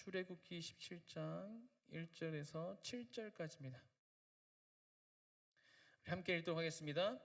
출애굽기 17장 1절에서 7절까지입니다. 함께 읽도록 하겠습니다.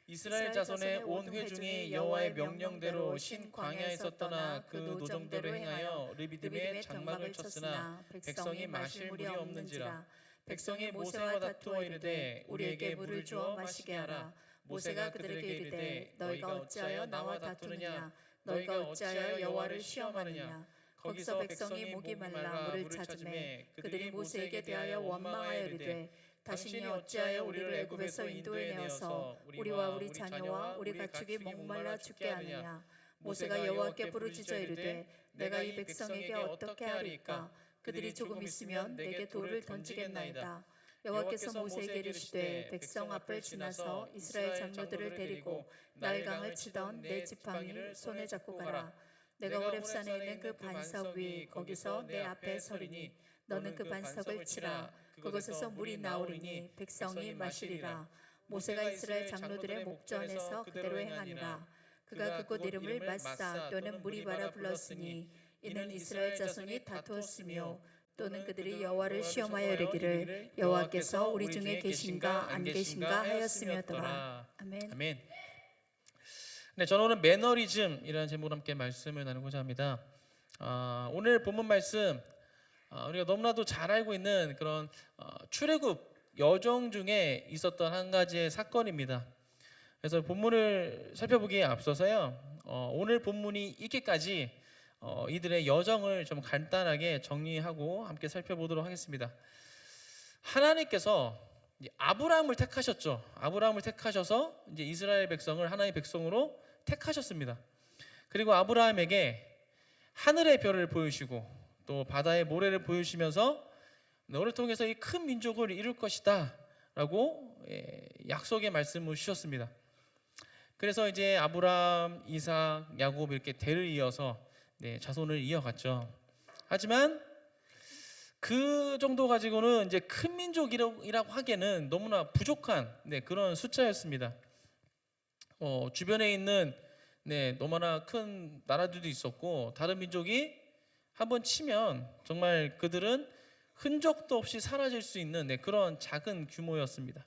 이스라엘 자손의 온 회중이 여호와의 명령대로 신 광야에서 떠나 그 노정대로 행하여 르비딤에 장막을 쳤으나 백성이 마실 물이 없는지라. 백성이 모세와 다투어 이르되 우리에게 물을 주어 마시게 하라. 모세가 그들에게 이르되 너희가 어찌하여 나와 다투느냐. 너희가 어찌하여 여호와를 시험하느냐. 거기서 백성이 목이 말라 물을 찾으매 그들이 모세에게 대하여 원망하여 이르되 당신이 어찌하여 우리를 애굽에서 인도해 내어서 우리와 우리 자녀와 우리 가축이 목말라 죽게 하느냐. 모세가 여호와께 부르짖어 이르되 내가 이 백성에게 어떻게 하리까. 그들이 조금 있으면 내게 돌을 던지겠나이다. 여호와께서 모세에게 이르시되 백성 앞을 지나서 이스라엘 장로들을 데리고 나일강을 치던 내 지팡이 손에 잡고 가라. 내가 호렙산에 있는 그 반석 위 거기서 내 앞에 서리니 너는 그 반석을 치라. 그곳에서 물이 나오리니 백성이 마시리라. 모세가 이스라엘 장로들의 목전에서 그대로 행하니라. 그가 그곳 이름을 마사 또는 무리바라 불렀으니 이는 이스라엘 자손이 다투었으며 또는 그들이 여호와를 시험하여 이르기를 여호와께서 우리 중에 계신가 안 계신가 하였으며더라. 아멘. 아멘. 네, 저는 오늘 매너리즘이라는 제목으로 함께 말씀을 나누고자 합니다. 오늘 본문 말씀 우리가 너무나도 잘 알고 있는 그런 출애굽 여정 중에 있었던 한 가지의 사건입니다. 그래서 본문을 살펴보기에 앞서서요, 오늘 본문이 있기까지 이들의 여정을 좀 간단하게 정리하고 함께 살펴보도록 하겠습니다. 하나님께서 아브라함을 택하셨죠. 아브라함을 택하셔서 이제 이스라엘 백성을 하나님의 백성으로 택하셨습니다. 그리고 아브라함에게 하늘의 별을 보여주시고 또 바다의 모래를 보여주시면서 너를 통해서 이 큰 민족을 이룰 것이다 라고 약속의 말씀을 주셨습니다. 그래서 이제 아브라함, 이삭, 야곱 이렇게 대를 이어서 자손을 이어갔죠. 하지만 그 정도 가지고는 이제 큰 민족이라고 하기에는 너무나 부족한 그런 숫자였습니다. 주변에 있는 너무나 큰 나라들도 있었고 다른 민족이 한번 치면 정말 그들은 흔적도 없이 사라질 수 있는 그런 작은 규모였습니다.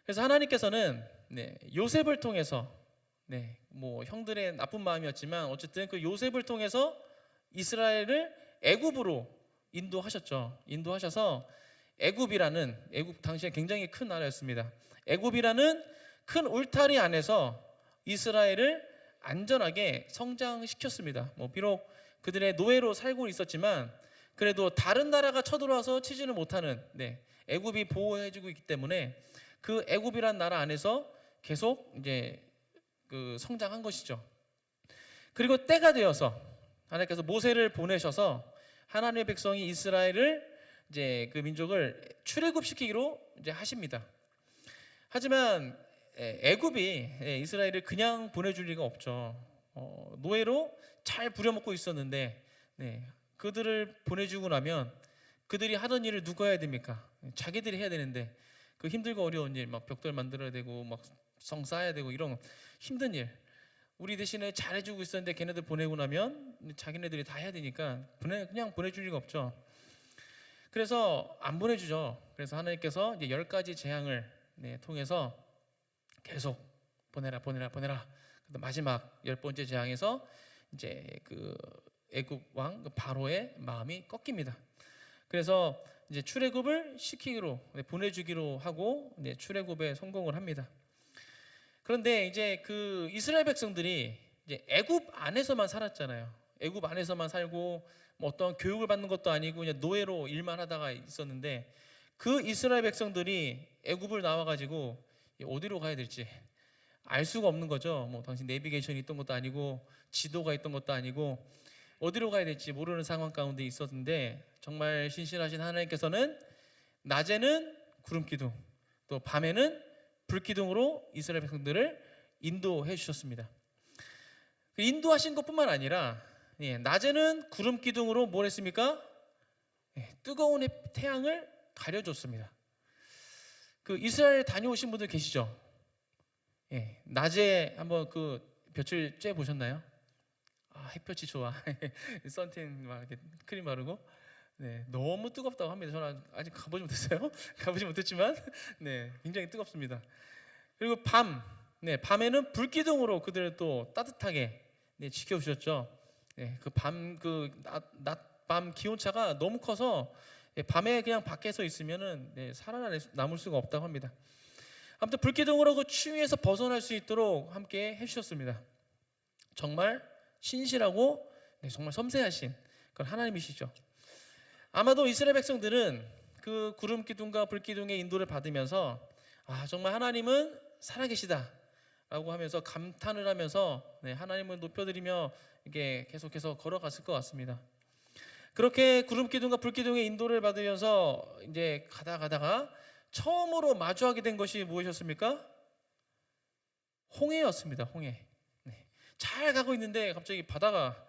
그래서 하나님께서는 요셉을 통해서 뭐 형들의 나쁜 마음이었지만 어쨌든 그 요셉을 통해서 이스라엘을 애굽으로 인도하셨죠. 인도하셔서 애굽 당시에 굉장히 큰 나라였습니다. 애굽이라는 큰 울타리 안에서 이스라엘을 안전하게 성장시켰습니다. 비록 그들의 노예로 살고 있었지만 그래도 다른 나라가 쳐들어와서 치지는 못하는 애굽이 보호해주고 있기 때문에 그 애굽이란 나라 안에서 계속 이제 그 성장한 것이죠. 그리고 때가 되어서 하나님께서 모세를 보내셔서 하나님의 백성이 이스라엘을 이제 그 민족을 출애굽시키기로 이제 하십니다. 하지만 애굽이 이스라엘을 그냥 보내줄 리가 없죠. 노예로 잘 부려먹고 있었는데 그들을 보내주고 나면 그들이 하던 일을 누가 해야 됩니까? 자기들이 해야 되는데 그 힘들고 어려운 일, 막 벽돌 만들어야 되고 막 성 쌓아야 되고 이런 힘든 일 우리 대신에 잘해주고 있었는데 걔네들 보내고 나면 자기네들이 다 해야 되니까 그냥 보내줄 리가 없죠. 그래서 안 보내주죠. 그래서 하나님께서 이제 10가지 재앙을 통해서 계속 보내라. 마지막 10번째 재앙에서 이제 그 애굽 왕 바로의 마음이 꺾입니다. 그래서 이제 출애굽을 시키기로 보내주기로 하고 이제 출애굽에 성공을 합니다. 그런데 이제 그 이스라엘 백성들이 이제 애굽 안에서만 살았잖아요. 애굽 안에서만 살고 뭐 어떤 교육을 받는 것도 아니고 그냥 노예로 일만 하다가 있었는데 그 이스라엘 백성들이 애굽을 나와가지고 어디로 가야 될지 알 수가 없는 거죠. 뭐 당시 내비게이션이 있던 것도 아니고 지도가 있던 것도 아니고 어디로 가야 될지 모르는 상황 가운데 있었는데 정말 신실하신 하나님께서는 낮에는 구름 기둥 또 밤에는 불 기둥으로 이스라엘 백성들을 인도해 주셨습니다. 인도하신 것뿐만 아니라 낮에는 구름 기둥으로 뭘 했습니까? 뜨거운 태양을 가려줬습니다. 그 이스라엘 다녀오신 분들 계시죠? 낮에 한번 그 볕을 쬐 보셨나요? 햇볕이 좋아. 선탠 막 이렇게 크림 바르고 네, 너무 뜨겁다고 합니다. 저는 아직 가보지 못했어요. 가보지 못했지만 네, 굉장히 뜨겁습니다. 그리고 밤에는 불기둥으로 그들을 또 따뜻하게 네, 지켜주셨죠. 네, 낮밤 기온차가 너무 커서 밤에 그냥 밖에서 있으면은 네, 살아남을 수가 없다고 합니다. 아무튼 불기둥으로 그 추위에서 벗어날 수 있도록 함께 해주셨습니다. 정말 신실하고 네, 정말 섬세하신 그런 하나님이시죠. 아마도 이스라엘 백성들은 그 구름 기둥과 불 기둥의 인도를 받으면서 정말 하나님은 살아계시다라고 하면서 감탄을 하면서 네, 하나님을 높여드리며 이게 계속해서 걸어갔을 것 같습니다. 그렇게 구름 기둥과 불 기둥의 인도를 받으면서 이제 가다가 처음으로 마주하게 된 것이 무엇이었습니까? 홍해였습니다. 홍해. 네. 잘 가고 있는데 갑자기 바다가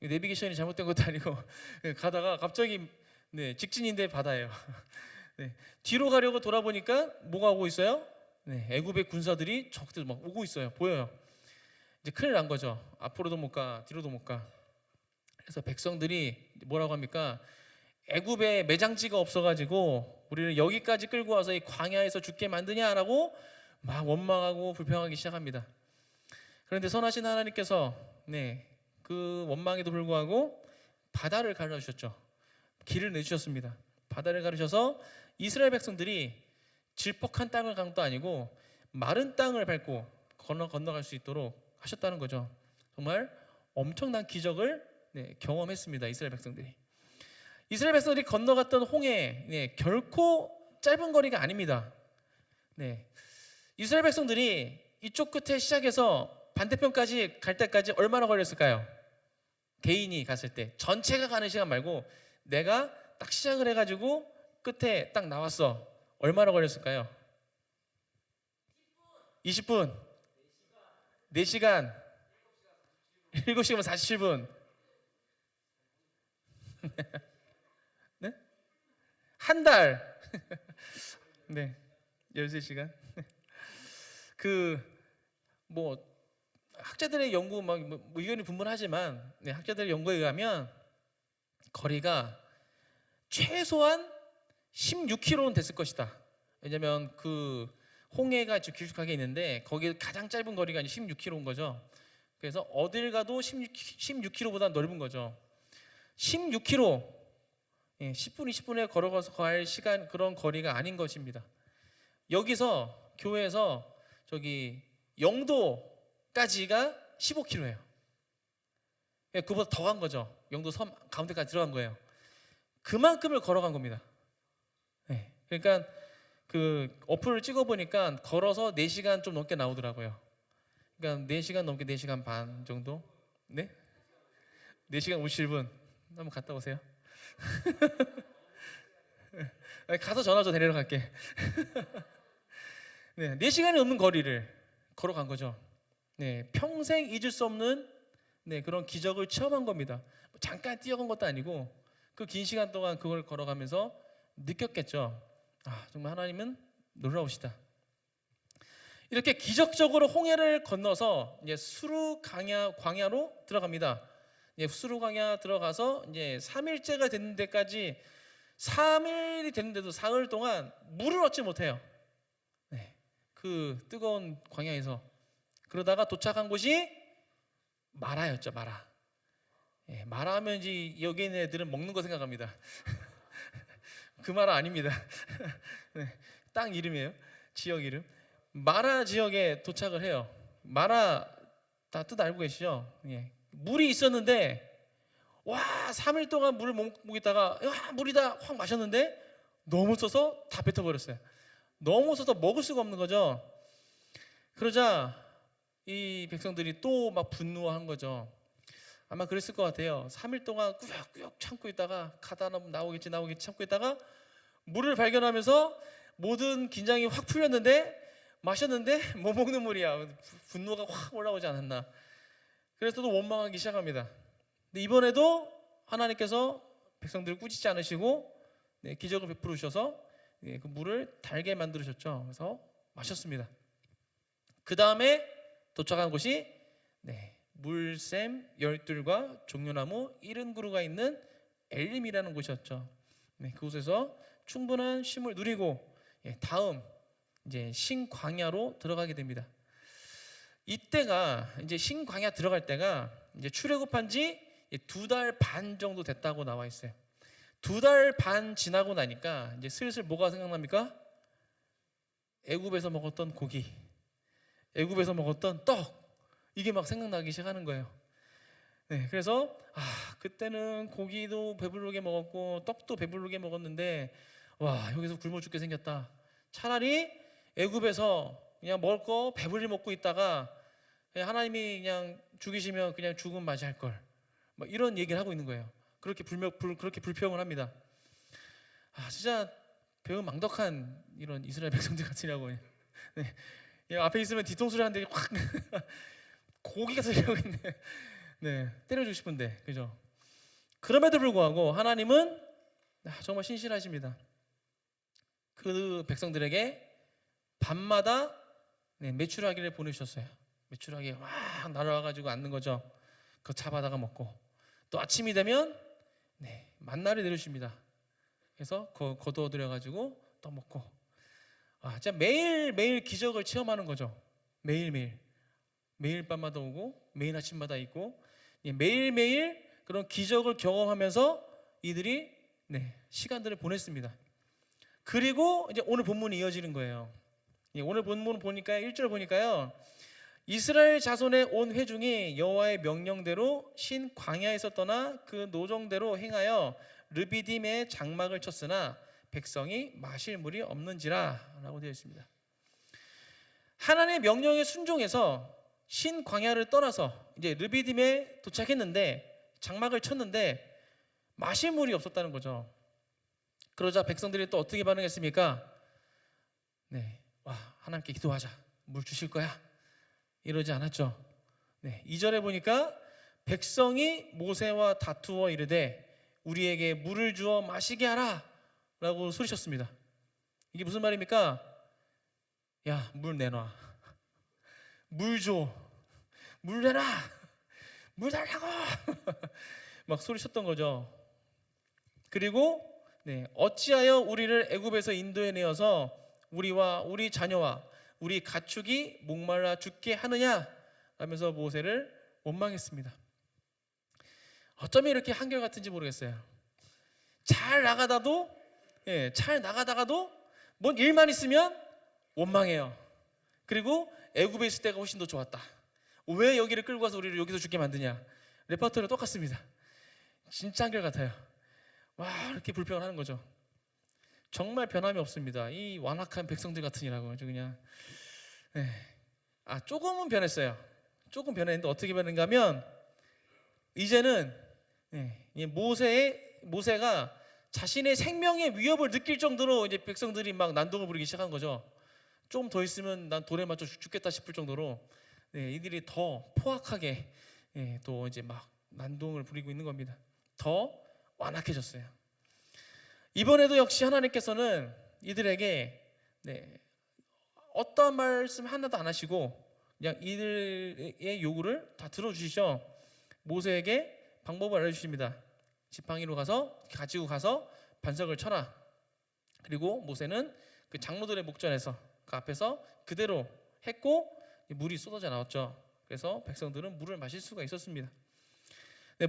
내비게이션이 잘못된 것도 아니고 가다가 갑자기 네, 직진인데 바다예요. 네, 뒤로 가려고 돌아보니까 뭐가 오고 있어요? 네, 애굽의 군사들이 적들 막 오고 있어요. 보여요. 이제 큰일 난 거죠. 앞으로도 못 가, 뒤로도 못 가. 그래서 백성들이 뭐라고 합니까? 애굽에 매장지가 없어가지고 우리를 여기까지 끌고 와서 이 광야에서 죽게 만드냐라고 막 원망하고 불평하기 시작합니다. 그런데 선하신 하나님께서 네, 그 원망에도 불구하고 바다를 가르쳐주셨죠. 길을 내주셨습니다. 바다를 가르쳐서 이스라엘 백성들이 질퍽한 땅을 간 것도 아니고 마른 땅을 밟고 건너갈 수 있도록 하셨다는 거죠. 정말 엄청난 기적을 네, 경험했습니다. 이스라엘 백성들이. 이스라엘 백성들이 건너갔던 홍해 네, 결코 짧은 거리가 아닙니다. 네, 이스라엘 백성들이 이쪽 끝에 시작해서 반대편까지 갈 때까지 얼마나 걸렸을까요? 개인이 갔을 때 전체가 가는 시간 말고 내가 딱 시작을 해가지고 끝에 딱 나왔어. 얼마나 걸렸을까요? 20분 4시간 7시간 47분 네? 한 달 네 13시간 뭐 학자들의 연구 막 의견이 분분하지만 네, 학자들의 연구에 의하면 거리가 최소한 16km는 됐을 것이다. 왜냐면 그 홍해가 길쭉하게 있는데 거기 가장 짧은 거리가 16km인 거죠. 그래서 어딜 가도 16km보다 넓은 거죠. 16km 10분 20분에 걸어가서 갈 시간 그런 거리가 아닌 것입니다. 여기서 교회에서 저기 영도까지가 15km예요. 그보다 더 간 거죠. 영도 섬 가운데까지 들어간 거예요. 그만큼을 걸어간 겁니다. 네. 그러니까 그 어플을 찍어보니까 걸어서 4시간 좀 넘게 나오더라고요. 그러니까 4시간 넘게 4시간 반 정도? 네? 4시간 57분. 한번 갔다 오세요. 가서 전화 줘 데리러 갈게. 네, 4시간이 넘는 거리를 걸어간 거죠. 네, 평생 잊을 수 없는 네, 그런 기적을 체험한 겁니다. 잠깐 뛰어간 것도 아니고 그 긴 시간 동안 그걸 걸어가면서 느꼈겠죠. 정말 하나님은 놀라우시다. 이렇게 기적적으로 홍해를 건너서 이제 수르 광야로 들어갑니다. 수르 광야 들어가서 이제 3일째가 되는 데까지 3일이 됐는데도 사흘 동안 물을 얻지 못해요. 네, 그 뜨거운 광야에서 그러다가 도착한 곳이 마라였죠. 마라. 마라 하면 이제 여기 있는 애들은 먹는 거 생각합니다. 그 마라 아닙니다. 네, 땅 이름이에요. 지역 이름. 마라 지역에 도착을 해요. 마라 다 뜻 알고 계시죠? 물이 있었는데 와 3일 동안 물을 먹다가 물이다 확 마셨는데 너무 써서 다 뱉어버렸어요. 너무 써서 먹을 수가 없는 거죠. 그러자 이 백성들이 또 막 분노한 거죠. 아마 그랬을 것 같아요. 3일 동안 꾸역꾸역 참고 있다가 가다 나오겠지 참고 있다가 물을 발견하면서 모든 긴장이 확 풀렸는데 마셨는데 못 먹는 물이야. 분노가 확 올라오지 않았나. 그래서 또 원망하기 시작합니다. 근데 이번에도 하나님께서 백성들을 꾸짖지 않으시고 네, 기적을 베풀어 주셔서 그 물을 달게 만들으셨죠. 그래서 마셨습니다. 그 다음에 도착한 곳이 물샘 12과 종려나무 70그루가 있는 엘림이라는 곳이었죠. 네, 그곳에서 충분한 쉼을 누리고 다음 이제 신광야로 들어가게 됩니다. 이때가 이제 신광야 들어갈 때가 이제 출애굽한 지 2달 반 정도 됐다고 나와 있어요. 2달 반 지나고 나니까 이제 슬슬 뭐가 생각납니까? 애굽에서 먹었던 고기, 애굽에서 먹었던 떡, 이게 막 생각나기 시작하는 거예요. 네, 그래서 그때는 고기도 배부르게 먹었고 떡도 배부르게 먹었는데 와, 여기서 굶어 죽게 생겼다. 차라리 애굽에서 그냥 먹을 거 배불리 먹고 있다가 그냥 하나님이 그냥 죽이시면 그냥 죽음 맞이할 걸, 뭐 이런 얘기를 하고 있는 거예요. 그렇게 그렇게 불평을 합니다. 진짜 배우 망덕한 이런 이스라엘 백성들 같으냐고. 네. 앞에 있으면 뒤통수를 하는데 확 고기가 들려고 있네. 네, 때려주고 싶은데, 그죠? 그럼에도 불구하고 하나님은 정말 신실하십니다. 그 백성들에게 밤마다 메추라기를 보내주셨어요. 메추라기 막 날아와가지고 앉는 거죠. 그거 잡아다가 먹고, 또 아침이 되면 만나를 내려주십니다. 그래서 거두어들여가지고 또 먹고, 진짜 매일매일 기적을 체험하는 거죠. 매일매일 밤마다 오고 매일 아침마다 있고, 매일매일 그런 기적을 경험하면서 이들이 시간들을 보냈습니다. 그리고 이제 오늘 본문이 이어지는 거예요. 오늘 본문 보니까 1절 보니까요, 이스라엘 자손의 온 회중이 여호와의 명령대로 신 광야에서 떠나 그 노정대로 행하여 르비딤의 장막을 쳤으나 백성이 마실 물이 없는지라 라고 되어 있습니다. 하나님의 명령에 순종해서 신 광야를 떠나서 이제 르비딤에 도착했는데 장막을 쳤는데 마실 물이 없었다는 거죠. 그러자 백성들이 또 어떻게 반응했습니까? 하나님께 기도하자, 물 주실 거야, 이러지 않았죠. 2절에 보니까 백성이 모세와 다투어 이르되 우리에게 물을 주어 마시게 하라 라고 소리쳤습니다. 이게 무슨 말입니까? 야, 물 내놔, 물 줘, 물 내놔, 물 달라고 막 소리쳤던 거죠. 그리고 어찌하여 우리를 애굽에서 인도해 내어서 우리와 우리 자녀와 우리 가축이 목말라 죽게 하느냐 하면서 모세를 원망했습니다. 어쩌면 이렇게 한결같은지 모르겠어요. 잘 나가다가도 뭔 일만 있으면 원망해요. 그리고 애굽에 있을 때가 훨씬 더 좋았다, 왜 여기를 끌고 와서 우리를 여기서 죽게 만드냐, 레퍼토리가 똑같습니다. 진짜 한결같아요. 이렇게 불평을 하는 거죠. 정말 변함이 없습니다. 이 완악한 백성들 같으니라고. 아주 그냥 조금은 변했어요. 조금 변했는데 어떻게 변했는가 하면 이제는 모세가 자신의 생명의 위협을 느낄 정도로 이제 백성들이 막 난동을 부리기 시작한 거죠. 좀 더 있으면 난 돌에 맞춰 죽겠다 싶을 정도로 이들이 더 포악하게 또 이제 막 난동을 부리고 있는 겁니다. 더 완악해졌어요. 이번에도 역시 하나님께서는 이들에게 어떠한 말씀 하나도 안 하시고 그냥 이들의 요구를 다 들어주시죠. 모세에게 방법을 알려주십니다. 지팡이로 가지고 가서 반석을 쳐라. 그리고 모세는 그 장로들의 목전에서 그 앞에서 그대로 했고 물이 쏟아져 나왔죠. 그래서 백성들은 물을 마실 수가 있었습니다.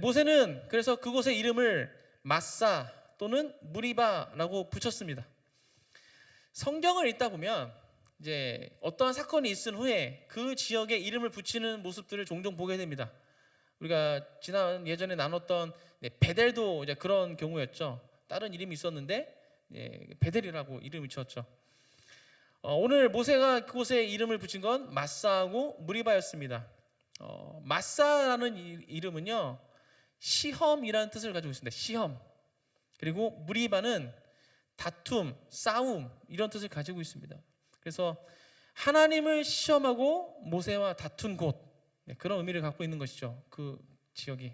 모세는 그래서 그곳의 이름을 마사 또는 무리바라고 붙였습니다. 성경을 읽다 보면 이제 어떠한 사건이 있은 후에 그 지역에 이름을 붙이는 모습들을 종종 보게 됩니다. 우리가 예전에 나눴던 베델도 이제 그런 경우였죠. 다른 이름이 있었는데 베델이라고 이름을 지었죠. 오늘 모세가 그곳에 이름을 붙인 건 마사하고 무리바였습니다. 마사라는 이름은요, 시험이라는 뜻을 가지고 있습니다. 시험. 그리고 무리바는 다툼, 싸움, 이런 뜻을 가지고 있습니다. 그래서 하나님을 시험하고 모세와 다툰 곳, 그런 의미를 갖고 있는 것이죠. 그 지역이.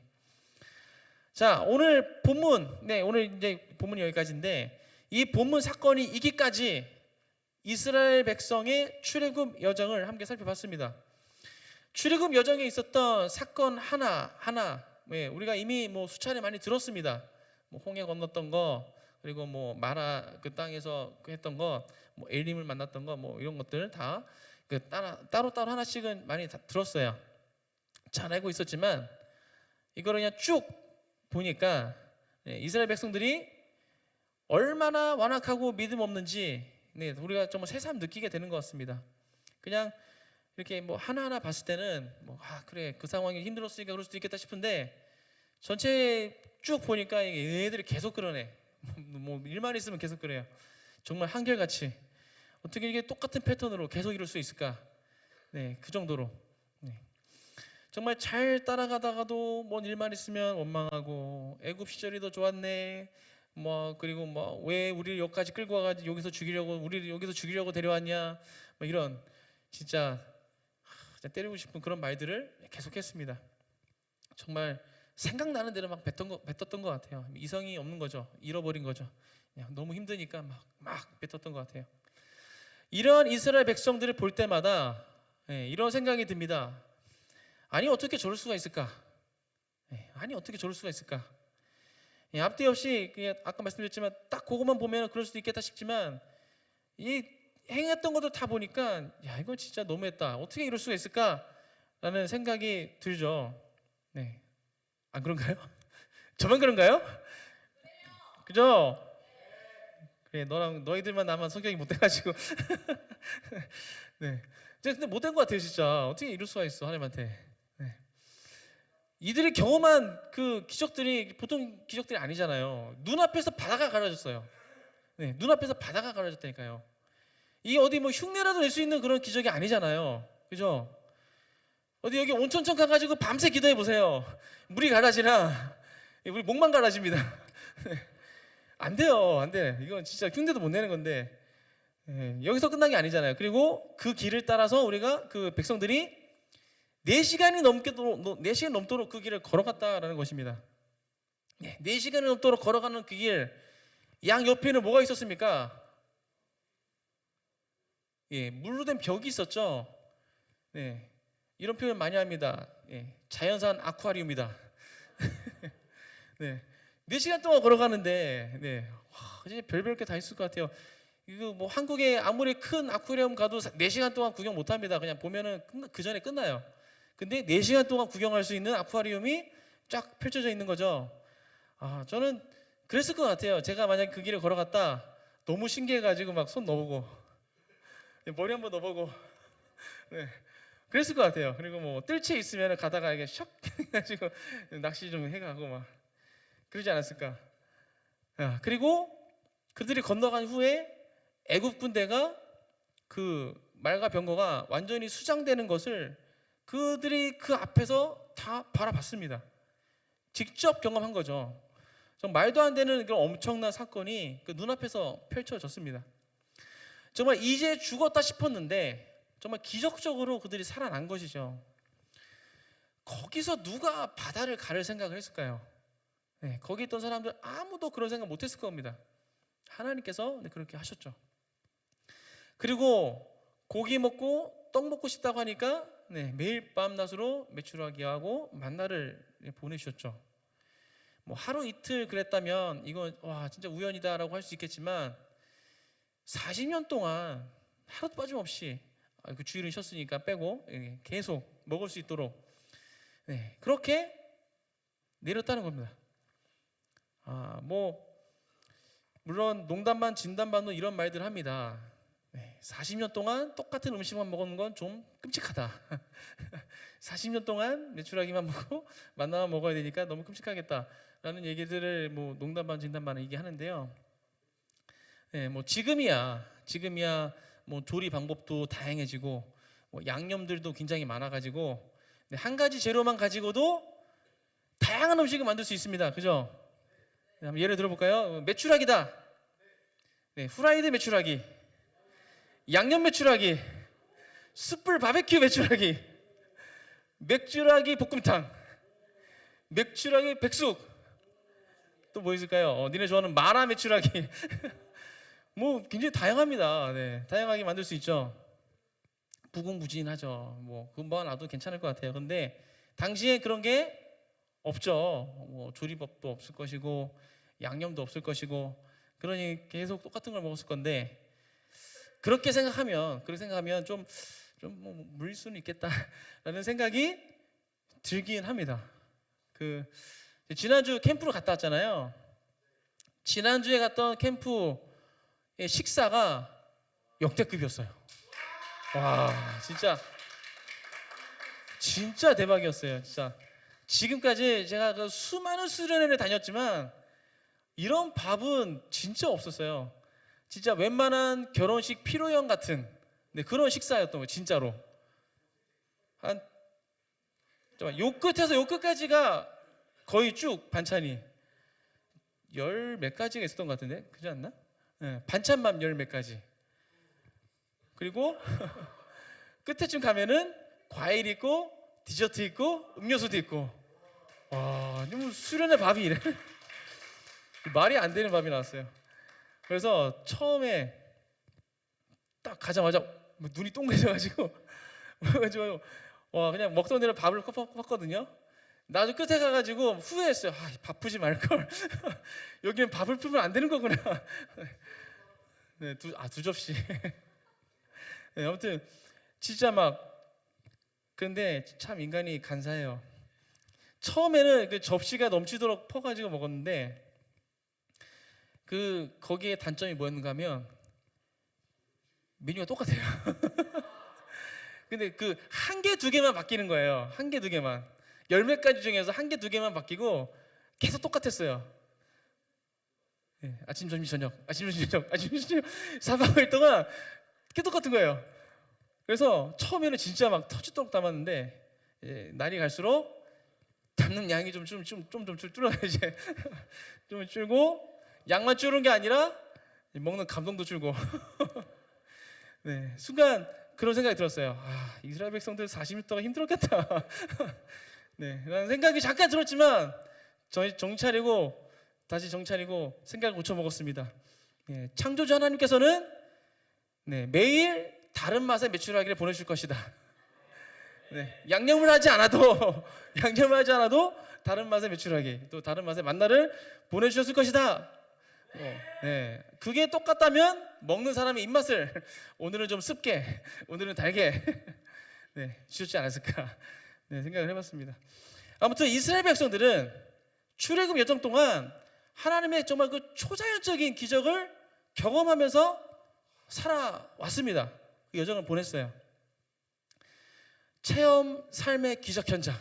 자, 오늘 본문, 오늘 이제 본문이 여기까지인데 이 본문 사건이 있기까지 이스라엘 백성의 출애굽 여정을 함께 살펴봤습니다. 출애굽 여정에 있었던 사건 하나 하나, 우리가 이미 뭐 수차례 많이 들었습니다. 뭐 홍해 건넜던 거, 그리고 뭐 마라 그 땅에서 했던 거, 뭐 엘림을 만났던 거, 뭐 이런 것들 다 그 따로 하나씩은 많이 다 들었어요. 잘 알고 있었지만 이거를 그냥 쭉 보니까 이스라엘 백성들이 얼마나 완악하고 믿음 없는지 우리가 정말 새삼 느끼게 되는 것 같습니다. 그냥 이렇게 뭐 하나하나 봤을 때는 뭐 그래 그 상황이 힘들었으니까 그럴 수도 있겠다 싶은데, 전체 쭉 보니까 얘네들이 계속 그러네. 뭐 일만 있으면 계속 그래요. 정말 한결같이 어떻게 이게 똑같은 패턴으로 계속 이룰 수 있을까? 그 정도로 정말 잘 따라가다가도 뭔 일만 있으면 원망하고, 애굽 시절이 더 좋았네. 뭐 그리고 뭐 왜 우리를 여기까지 끌고 와가지고 우리를 여기서 죽이려고 데려왔냐? 뭐 이런 진짜 때리고 싶은 그런 말들을 계속했습니다. 정말 생각나는 대로 막 뱉었던 것 같아요. 이성이 없는 거죠. 잃어버린 거죠. 그냥 너무 힘드니까 막 뱉었던 것 같아요. 이런 이스라엘 백성들을 볼 때마다 이런 생각이 듭니다. 아니 어떻게 저럴 수가 있을까? 아니 어떻게 저럴 수가 있을까? 앞뒤 없이 그냥 아까 말씀드렸지만 딱 그것만 보면 그럴 수도 있겠다 싶지만, 이 행했던 것들 다 보니까 야 이건 진짜 너무했다. 어떻게 이럴 수가 있을까라는 생각이 들죠. 안 그런가요? 저만 그런가요? 그죠? 그래 너희들만 나만 성격이 못돼가지고 근데 못된 것 같아요 진짜. 어떻게 이럴 수가 있어 하나님한테. 이들이 경험한 그 기적들이 보통 기적들이 아니잖아요. 눈앞에서 바다가 가려졌어요. 눈앞에서 바다가 가려졌다니까요. 이게 어디 뭐 흉내라도 낼 수 있는 그런 기적이 아니잖아요. 그죠? 어디 여기 온천천 가가지고 밤새 기도해 보세요. 물이 가라지나 우리 목만 가라집니다. 안 돼요, 안 돼. 이건 진짜 흉내도 못 내는 건데 여기서 끝난 게 아니잖아요. 그리고 그 길을 따라서 우리가 그 백성들이 4시간이 넘도록 그 길을 걸어갔다라는 것입니다. 4시간이 넘도록 걸어가는 그 길, 양 옆에는 뭐가 있었습니까? 물로 된 벽이 있었죠. 이런 표현 많이 합니다. 자연산 아쿠아리움이다. 4시간 동안 걸어가는데 이제 별별 게 다 있을 것 같아요. 이거 뭐 한국에 아무리 큰 아쿠아리움 가도 4시간 동안 구경 못 합니다. 그냥 보면은 그 전에 끝나요. 근데 4시간 동안 구경할 수 있는 아쿠아리움이 쫙 펼쳐져 있는 거죠. 저는 그랬을 것 같아요. 제가 만약 그 길을 걸어갔다 너무 신기해가지고 막 손 넣어보고 머리 한번 넣어보고 그랬을 것 같아요. 그리고 뭐 뜰채 있으면 가다가 이게 샥 해가지고 낚시 좀 해가고 막 그러지 않았을까. 그리고 그들이 건너간 후에 애굽 군대가 그 말과 병거가 완전히 수장되는 것을 그들이 그 앞에서 다 바라봤습니다. 직접 경험한 거죠. 정말 말도 안 되는 그런 엄청난 사건이 그 눈앞에서 펼쳐졌습니다. 정말 이제 죽었다 싶었는데 정말 기적적으로 그들이 살아난 것이죠. 거기서 누가 바다를 가를 생각을 했을까요? 거기 있던 사람들 아무도 그런 생각 못했을 겁니다. 하나님께서 그렇게 하셨죠. 그리고 고기 먹고 떡 먹고 싶다고 하니까 매일 밤낮으로 메추라기하고 만나를 보내주셨죠. 뭐 하루 이틀 그랬다면 이건 와 진짜 우연이다라고 할 수 있겠지만 40년 동안 하루도 빠짐없이 그 주일은 쉬었으니까 빼고 계속 먹을 수 있도록 그렇게 내렸다는 겁니다. 뭐 물론 농담반 진담반도 이런 말들 합니다. 40년 동안 똑같은 음식만 먹는 건 좀 끔찍하다. 40년 동안 메추라기만 먹고 만나만 먹어야 되니까 너무 끔찍하겠다라는 얘기들을 뭐 농담반 진담반은 얘기하는데요. 뭐 지금이야 뭐 조리 방법도 다양해지고 뭐 양념들도 굉장히 많아가지고 한 가지 재료만 가지고도 다양한 음식을 만들 수 있습니다. 그죠? 한번 예를 들어볼까요? 메추라기다. 후라이드 메추라기, 양념 메추라기, 숯불 바베큐 메추라기, 맥주라기 볶음탕, 맥주라기 백숙, 또 뭐 있을까요? 니네 좋아하는 마라 메추라기. 뭐 굉장히 다양합니다. 다양하게 만들 수 있죠. 무궁무진하죠. 뭐 금방 놔도 괜찮을 것 같아요. 근데 당시에 그런 게 없죠. 뭐 조리법도 없을 것이고 양념도 없을 것이고 그러니 계속 똑같은 걸 먹었을 건데 그렇게 생각하면 좀뭐 물릴 수는 있겠다라는 생각이 들긴 합니다. 그 지난주 캠프를 갔다 왔잖아요. 지난주에 갔던 캠프의 식사가 역대급이었어요. 와, 진짜 대박이었어요. 진짜 지금까지 제가 그 수많은 수련회를 다녔지만 이런 밥은 진짜 없었어요. 진짜 웬만한 결혼식 피로연 같은 그런 식사였던 거예요. 진짜로 한 요 끝에서 요 끝까지가 거의 쭉 반찬이 열 몇 가지가 있었던 것 같은데 그렇지 않나? 네, 반찬만 열 몇 가지. 그리고 끝에쯤 가면은 과일 있고 디저트 있고 음료수도 있고. 와, 뭐 수련회 밥이 이래? 말이 안 되는 밥이 나왔어요. 그래서 처음에 딱 가자마자 눈이 동그래져가지고 와, 그냥 먹던 대로 밥을 컸거든요. 나도 끝에 가가지고 후회했어요. 밥 푸지 말걸. 여기는 밥을 풀면 안 되는 거구나. 네, 두 접시. 네, 아무튼 진짜 근데 참 인간이 간사해요. 처음에는 그 접시가 넘치도록 퍼가지고 먹었는데 거기에 단점이 뭐였는가 하면 메뉴가 똑같아요. 근데 한 개, 두 개만 바뀌는 거예요. 한 개, 두 개만. 열 몇 가지 중에서 한 개, 두 개만 바뀌고 계속 똑같았어요. 네, 아침, 점심, 저녁, 아침, 점심, 저녁, 아침, 점심, 저녁 4박 5일 동안 계속 똑같은 거예요. 그래서 처음에는 진짜 터지도록 담았는데 날이 갈수록 담는 양이 좀 줄어요. 이제 좀 줄고 양만 줄은 게 아니라 먹는 감동도 줄고. 네, 순간 그런 생각이 들었어요. 이스라엘 백성들 40일 동안 힘들었겠다. 네, 라는 생각이 잠깐 들었지만 다시 정차리고 생각을 고쳐 먹었습니다. 네, 창조주 하나님께서는 매일 다른 맛의 메추라기를 보내줄 것이다. 네, 양념을 하지 않아도 다른 맛의 메추라기, 또 다른 맛의 만나를 보내주셨을 것이다. 네, 그게 똑같다면 먹는 사람의 입맛을 오늘은 좀 습게, 오늘은 달게 주셨지 않았을까 생각을 해봤습니다. 아무튼 이스라엘 백성들은 출애굽 여정 동안 하나님의 정말 그 초자연적인 기적을 경험하면서 살아왔습니다. 그 여정을 보냈어요. 체험 삶의 기적 현장.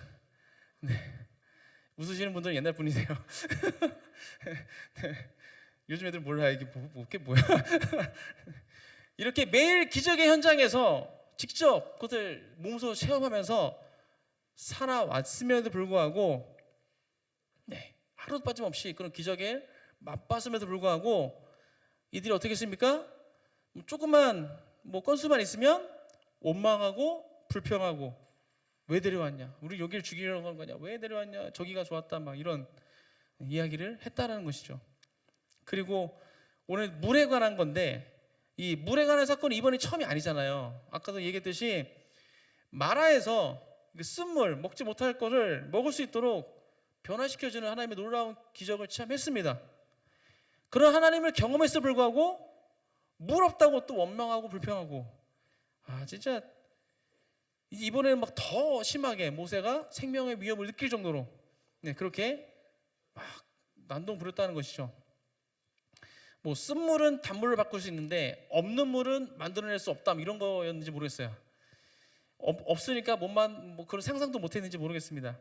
웃으시는 분들은 옛날 분이세요. 요즘 애들 몰라. 이게 뭐야. 이렇게 매일 기적의 현장에서 직접 그것을 몸소 체험하면서 살아왔음에도 불구하고 하루도 빠짐없이 그런 기적에 맛봤음에도 불구하고 이들이 어떻게 했습니까? 조금만 건수만 있으면 원망하고 불평하고 왜 데려왔냐? 우리 여기를 죽이려고 한 거냐? 왜 데려왔냐? 저기가 좋았다 이런 이야기를 했다라는 것이죠. 그리고 오늘 물에 관한 건데 이 물에 관한 사건이 이번이 처음이 아니잖아요. 아까도 얘기했듯이 마라에서 쓴물 먹지 못할 것을 먹을 수 있도록 변화시켜주는 하나님의 놀라운 기적을 체험했습니다. 그런 하나님을 경험했음에도 불구하고 물 없다고 또 원망하고 불평하고 진짜 이번에는 더 심하게 모세가 생명의 위협을 느낄 정도로 그렇게 난동 부렸다는 것이죠. 쓴물은 단물로 바꿀 수 있는데 없는 물은 만들어낼 수 없다 이런 거였는지 모르겠어요. 없으니까 그런 상상도 못했는지 모르겠습니다.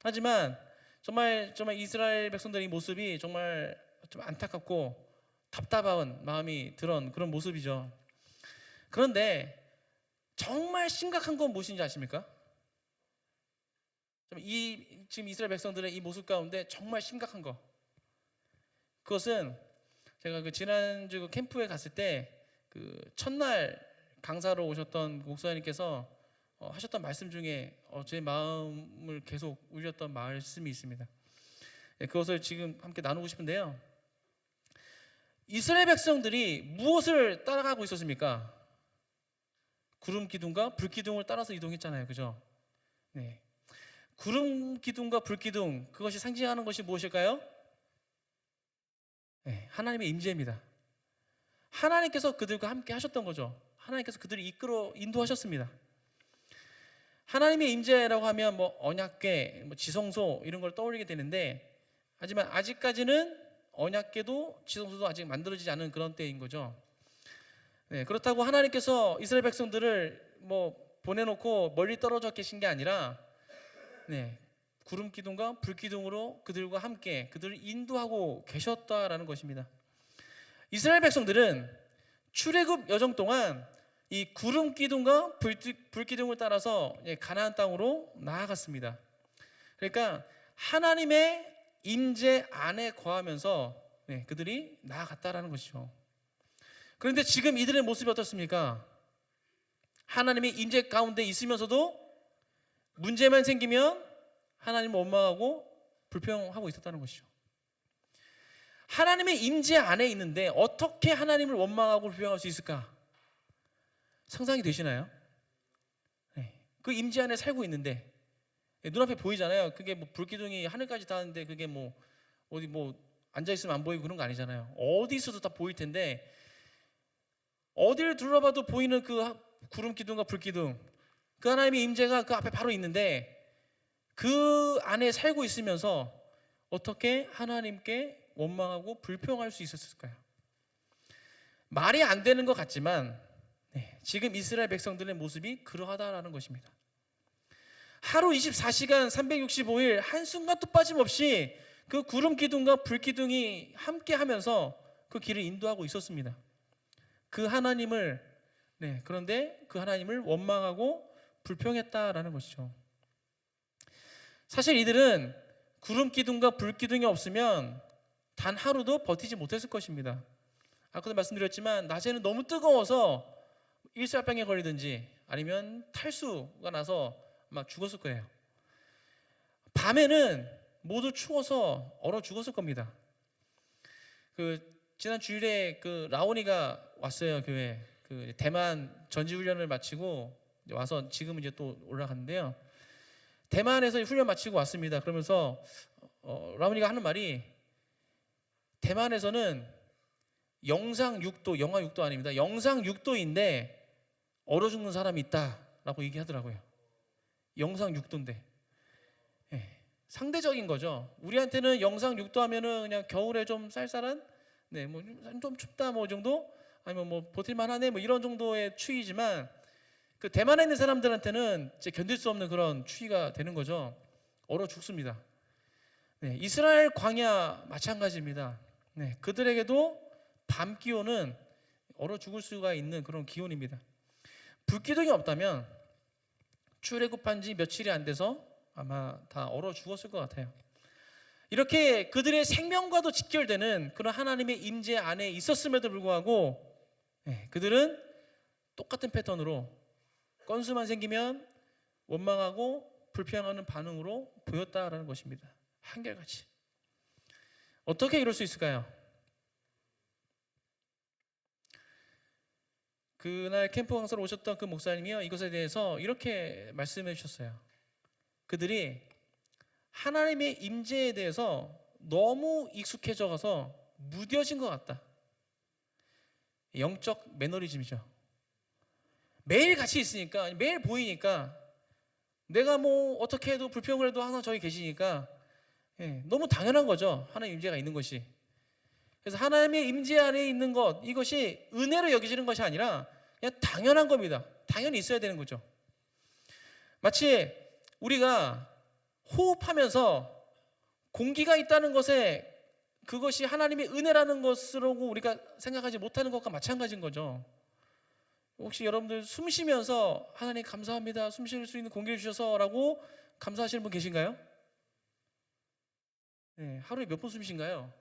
하지만 정말 이스라엘 백성들의 모습이 정말 좀 안타깝고 답답한 마음이 들은 그런 모습이죠. 그런데 정말 심각한 건 무엇인지 아십니까? 지금 이스라엘 백성들의 이 모습 가운데 정말 심각한 거, 그것은 제가 지난주 캠프에 갔을 때 첫날 강사로 오셨던 목사님께서 하셨던 말씀 중에 제 마음을 계속 울렸던 말씀이 있습니다. 그것을 지금 함께 나누고 싶은데요. 이스라엘 백성들이 무엇을 따라가고 있었습니까? 구름 기둥과 불 기둥을 따라서 이동했잖아요. 그죠? 네. 구름 기둥과 불 기둥, 그것이 상징하는 것이 무엇일까요? 네, 하나님의 임재입니다. 하나님께서 그들과 함께 하셨던 거죠. 하나님께서 그들을 이끌어 인도하셨습니다. 하나님의 임재라고 하면 뭐 언약궤, 뭐 지성소 이런 걸 떠올리게 되는데, 하지만 아직까지는 언약궤도 지성소도 아직 만들어지지 않은 그런 때인 거죠. 네, 그렇다고 하나님께서 이스라엘 백성들을 뭐 보내놓고 멀리 떨어져 계신 게 아니라, 네, 구름 기둥과 불 기둥으로 그들과 함께 그들을 인도하고 계셨다라는 것입니다. 이스라엘 백성들은 출애굽 여정 동안 이 구름 기둥과 불 기둥을 따라서 가나안 땅으로 나아갔습니다. 그러니까 하나님의 임재 안에 거하면서 그들이 나아갔다라는 것이죠. 그런데 지금 이들의 모습이 어떻습니까? 하나님의 임재 가운데 있으면서도 문제만 생기면 하나님을 원망하고 불평하고 있었다는 것이죠. 하나님의 임재 안에 있는데 어떻게 하나님을 원망하고 불평할 수 있을까? 상상이 되시나요? 네. 그 임재 안에 살고 있는데 눈앞에 보이잖아요. 그게 뭐 불기둥이 하늘까지 닿았는데 그게 뭐 어디 뭐 앉아 있으면 안 보이고 그런 거 아니잖아요. 어디 있어도 다 보일 텐데, 어디를 둘러봐도 보이는 그 구름 기둥과 불 기둥, 그 하나님의 임재가 그 앞에 바로 있는데 그 안에 살고 있으면서 어떻게 하나님께 원망하고 불평할 수 있었을까요? 말이 안 되는 것 같지만 지금 이스라엘 백성들의 모습이 그러하다라는 것입니다. 하루 24시간 365일 한순간도 빠짐없이 그 구름 기둥과 불 기둥이 함께 하면서 그 길을 인도하고 있었습니다. 그 하나님을, 그런데 그 하나님을 원망하고 불평했다라는 것이죠. 사실 이들은 구름 기둥과 불 기둥이 없으면 단 하루도 버티지 못했을 것입니다. 아까도 말씀드렸지만 낮에는 너무 뜨거워서 일사병에 걸리든지 아니면 탈수가 나서 아마 죽었을 거예요. 밤에는 모두 추워서 얼어 죽었을 겁니다. 지난 주일에 라온이가 왔어요, 교회. 대만 전지훈련을 마치고 와서 지금은 이제 또 올라갔는데요. 대만에서 훈련 마치고 왔습니다. 그러면서 라온이가 하는 말이, 대만에서는 영상 6도, 영하 6도 아닙니다. 영상 6도인데 얼어 죽는 사람이 있다라고 얘기하더라고요. 영상 6도인데. 상대적인 거죠. 우리한테는 영상 6도 하면은 그냥 겨울에 좀 쌀쌀한, 뭐 좀 춥다 뭐 정도, 아니면 뭐 버틸만하네 뭐 이런 정도의 추위지만, 그 대만에 있는 사람들한테는 진짜 견딜 수 없는 그런 추위가 되는 거죠. 얼어 죽습니다. 이스라엘 광야 마찬가지입니다. 그들에게도 밤 기온은 얼어 죽을 수가 있는 그런 기온입니다. 불기둥이 없다면 출애굽한 지 며칠이 안 돼서 아마 다 얼어 죽었을 것 같아요. 이렇게 그들의 생명과도 직결되는 그런 하나님의 임재 안에 있었음에도 불구하고 그들은 똑같은 패턴으로 건수만 생기면 원망하고 불평하는 반응으로 보였다라는 것입니다. 한결같이. 어떻게 이럴 수 있을까요? 그날 캠프 강사로 오셨던 그 목사님이요, 이것에 대해서 이렇게 말씀해 주셨어요. 그들이 하나님의 임재에 대해서 너무 익숙해져 가서 무뎌진 것 같다. 영적 매너리즘이죠. 매일 같이 있으니까, 매일 보이니까, 내가 뭐 어떻게 해도 불평을 해도 항상 저기 계시니까 너무 당연한 거죠. 하나님의 임재가 있는 것이. 그래서 하나님의 임재 안에 있는 것, 이것이 은혜로 여기지는 것이 아니라 그냥 당연한 겁니다. 당연히 있어야 되는 거죠. 마치 우리가 호흡하면서 공기가 있다는 것에 그것이 하나님의 은혜라는 것으로 우리가 생각하지 못하는 것과 마찬가지인 거죠. 혹시 여러분들 숨 쉬면서 하나님 감사합니다, 숨 쉴 수 있는 공기를 주셔서 라고 감사하시는 분 계신가요? 하루에 몇 번 숨 쉰가요?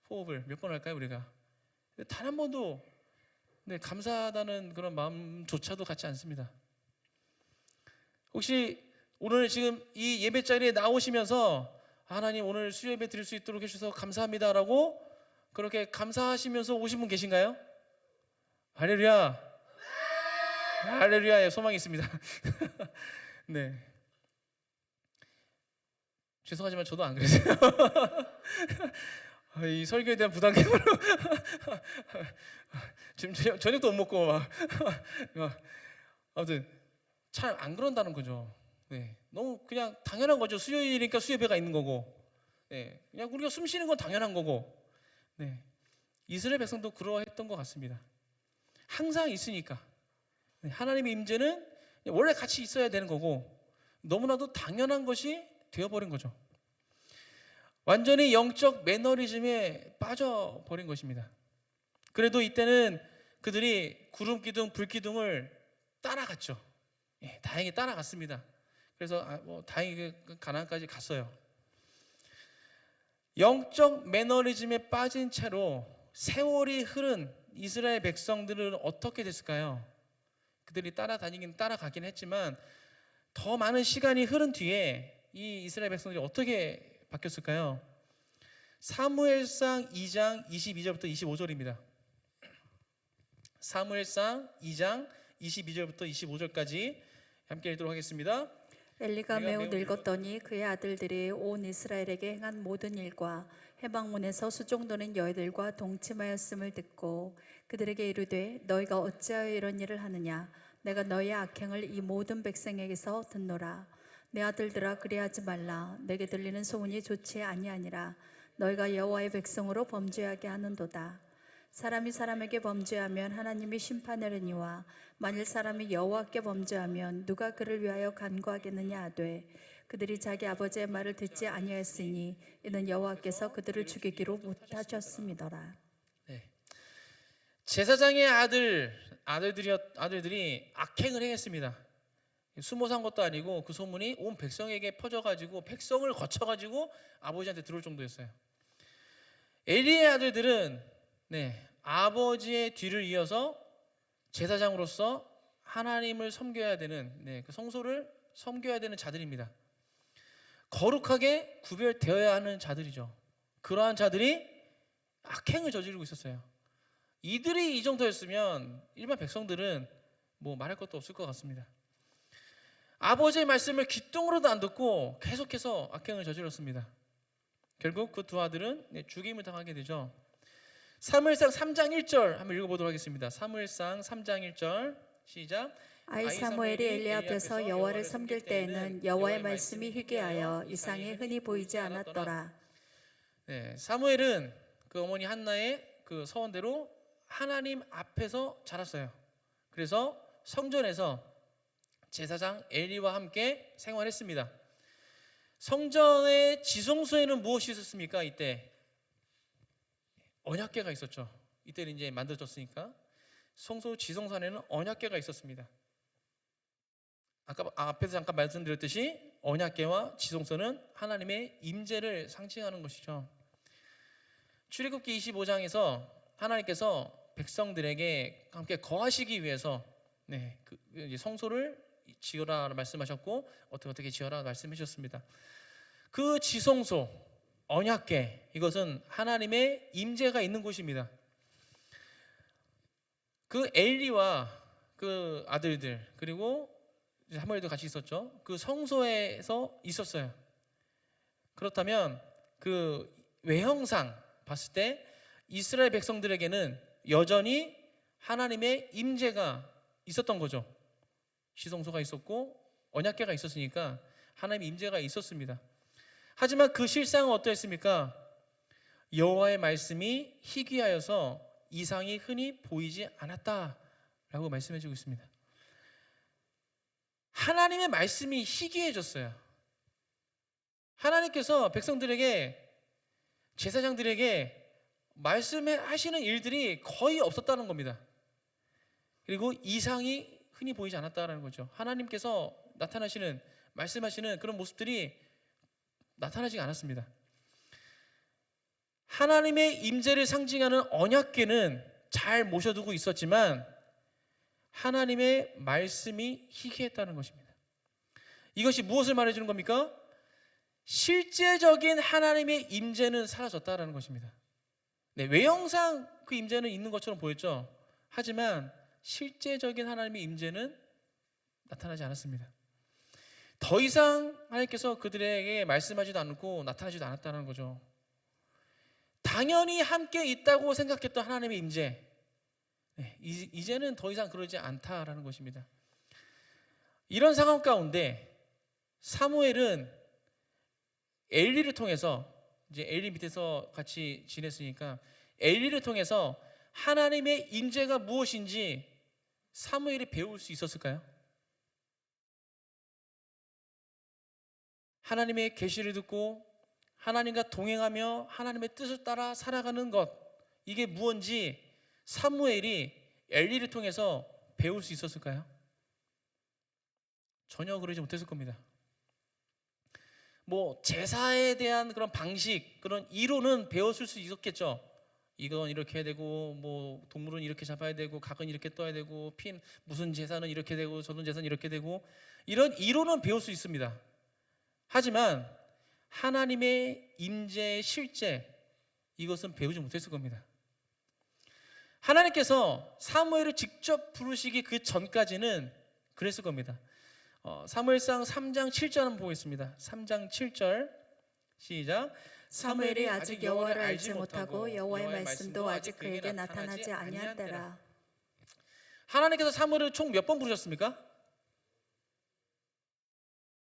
호흡을 몇 번 할까요, 우리가? 단 한 번도 감사하다는 그런 마음조차도 갖지 않습니다. 혹시 오늘 지금 이 예배 자리에 나오시면서 하나님 오늘 수요 예배 드릴 수 있도록 해주셔서 감사합니다라고 그렇게 감사하시면서 오신 분 계신가요? 할렐루야. 할렐루야의 소망이 있습니다. 네. 죄송하지만 저도 안 그랬어요. 이 설교에 대한 부담감으로 지금 저녁도 못 먹고 아무튼 잘 안 그런다는 거죠. 네. 너무 그냥 당연한 거죠. 수요일이니까 수요배가 있는 거고, 네. 그냥 우리가 숨 쉬는 건 당연한 거고, 네. 이스라엘 백성도 그러했던 것 같습니다. 항상 있으니까. 네. 하나님의 임재는 원래 같이 있어야 되는 거고, 너무나도 당연한 것이 되어버린 거죠. 완전히 영적 매너리즘에 빠져버린 것입니다. 그래도 이때는 그들이 구름 기둥, 불 기둥을 따라갔죠. 예, 다행히 따라갔습니다. 그래서 다행히 가나안까지 갔어요. 영적 매너리즘에 빠진 채로 세월이 흐른 이스라엘 백성들은 어떻게 됐을까요? 그들이 따라가긴 했지만 더 많은 시간이 흐른 뒤에 이 이스라엘 백성들이 어떻게 바뀌었을까요? 사무엘상 2장 22절부터 25절입니다. 사무엘상 2장 22절부터 25절까지 함께 읽도록 하겠습니다. 엘리가 매우 늙었더니 그의 아들들이 온 이스라엘에게 행한 모든 일과 해방문에서 수종도는 여인들과 동침하였음을 듣고 그들에게 이르되 너희가 어찌하여 이런 일을 하느냐 내가 너희의 악행을 이 모든 백성에게서 듣노라. 내 아들들아 그리하지 말라. 내게 들리는 소문이 좋지 아니하니라. 너희가 여호와의 백성으로 범죄하게 하는도다. 사람이 사람에게 범죄하면 하나님이 심판하려니와 만일 사람이 여호와께 범죄하면 누가 그를 위하여 간구하겠느냐 하되 그들이 자기 아버지의 말을 듣지 아니하였으니 이는 여호와께서 그들을 죽이기로 못하셨음이더라. 네. 제사장의 아들들이 악행을 행했습니다. 숨어 산 것도 아니고 그 소문이 온 백성에게 퍼져가지고 백성을 거쳐가지고 아버지한테 들어올 정도였어요. 엘리의 아들들은 아버지의 뒤를 이어서 제사장으로서 하나님을 섬겨야 되는 그 성소를 섬겨야 되는 자들입니다. 거룩하게 구별되어야 하는 자들이죠. 그러한 자들이 악행을 저지르고 있었어요. 이들이 이 정도였으면 일반 백성들은 뭐 말할 것도 없을 것 같습니다. 아버지의 말씀을 귓등으로도 안 듣고 계속해서 악행을 저질렀습니다. 결국 그 두 아들은 죽임을 당하게 되죠. 사무엘상 3장 1절 한번 읽어보도록 하겠습니다. 사무엘상 3장 1절 시작. 아이 사무엘이 엘리 앞에서 여호와를 섬길 때에는 여호와의 말씀이 희귀하여 이상이 흔히 보이지 않았더라. 네, 사무엘은 그 어머니 한나의 그 서원대로 하나님 앞에서 자랐어요. 그래서 성전에서 제사장 엘리와 함께 생활했습니다. 성전의 지성소에는 무엇이 있었습니까? 이때 언약궤가 있었죠. 이때는 이제 만들어졌으니까 성소 지성소 안에는 언약궤가 있었습니다. 아까 앞에서 잠깐 말씀드렸듯이 언약궤와 지성소는 하나님의 임재를 상징하는 것이죠. 출애굽기 25장에서 하나님께서 백성들에게 함께 거하시기 위해서 성소를 지어라 말씀하셨고 어떻게 지어라 말씀하셨습니다. 그 지성소 언약궤 이것은 하나님의 임재가 있는 곳입니다. 그 엘리와 그 아들들 그리고 사무엘도 같이 있었죠. 그 성소에서 있었어요. 그렇다면 그 외형상 봤을 때 이스라엘 백성들에게는 여전히 하나님의 임재가 있었던 거죠. 지성소가 있었고 언약궤가 있었으니까 하나님의 임재가 있었습니다. 하지만 그 실상은 어떠했습니까? 여호와의 말씀이 희귀하여서 이상이 흔히 보이지 않았다라고 말씀해주고 있습니다. 하나님의 말씀이 희귀해졌어요. 하나님께서 백성들에게 제사장들에게 말씀하시는 일들이 거의 없었다는 겁니다. 그리고 이상이 흔히 보이지 않았다는 거죠. 하나님께서 나타나시는 말씀하시는 그런 모습들이 나타나지 않았습니다. 하나님의 임재를 상징하는 언약궤는 잘 모셔두고 있었지만 하나님의 말씀이 희귀했다는 것입니다. 이것이 무엇을 말해주는 겁니까? 실제적인 하나님의 임재는 사라졌다는 것입니다. 외형상 그 임재는 있는 것처럼 보였죠. 하지만 실제적인 하나님의 임재는 나타나지 않았습니다. 더 이상 하나님께서 그들에게 말씀하지도 않고 나타나지도 않았다는 거죠. 당연히 함께 있다고 생각했던 하나님의 임재, 이제는 더 이상 그러지 않다라는 것입니다. 이런 상황 가운데 사무엘은 엘리를 통해서, 이제 엘리 밑에서 같이 지냈으니까 엘리를 통해서 하나님의 임재가 무엇인지 사무엘이 배울 수 있었을까요? 하나님의 계시를 듣고 하나님과 동행하며 하나님의 뜻을 따라 살아가는 것, 이게 무엇인지 사무엘이 엘리를 통해서 배울 수 있었을까요? 전혀 그러지 못했을 겁니다. 뭐 제사에 대한 그런 방식, 그런 이론은 배웠을 수 있었겠죠. 이건 이렇게 해야 되고, 뭐 동물은 이렇게 잡아야 되고, 각은 이렇게 떠야 되고, 무슨 제사는 이렇게 되고, 저런 제사는 이렇게 되고, 이런 이론은 배울 수 있습니다. 하지만 하나님의 임재의 실제, 이것은 배우지 못했을 겁니다. 하나님께서 사무엘을 직접 부르시기 그 전까지는 그랬을 겁니다. 사무엘상 3장 7절 한번 보겠습니다. 3장 7절 시작. 사무엘이 아직 여호와를 알지 못하고 여호와의 말씀도 아직 그에게 나타나지 아니한 때라. 하나님께서 사무엘을 총 몇 번 부르셨습니까?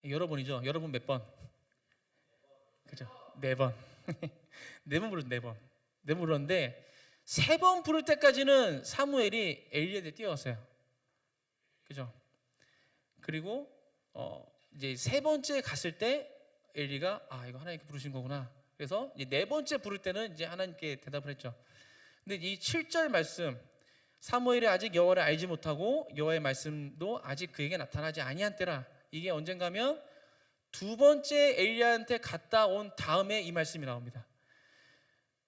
여러 번이죠. 여러분 몇 번? 그죠? 4번. 4번 부르셨, 4번. 4번 불렀는데 3번 부를 때까지는 사무엘이 엘리에게 뛰어왔어요. 그죠? 그리고 이제 3번째 갔을 때 엘리가 이거 하나님께 부르신 거구나. 그래서 이제 4번째 부를 때는 이제 하나님께 대답을 했죠. 근데 이 7절 말씀, 사무엘이 아직 여호와를 알지 못하고 여호와의 말씀도 아직 그에게 나타나지 아니한 때라. 이게 언젠가면 2번째 엘리야한테 갔다 온 다음에 이 말씀이 나옵니다.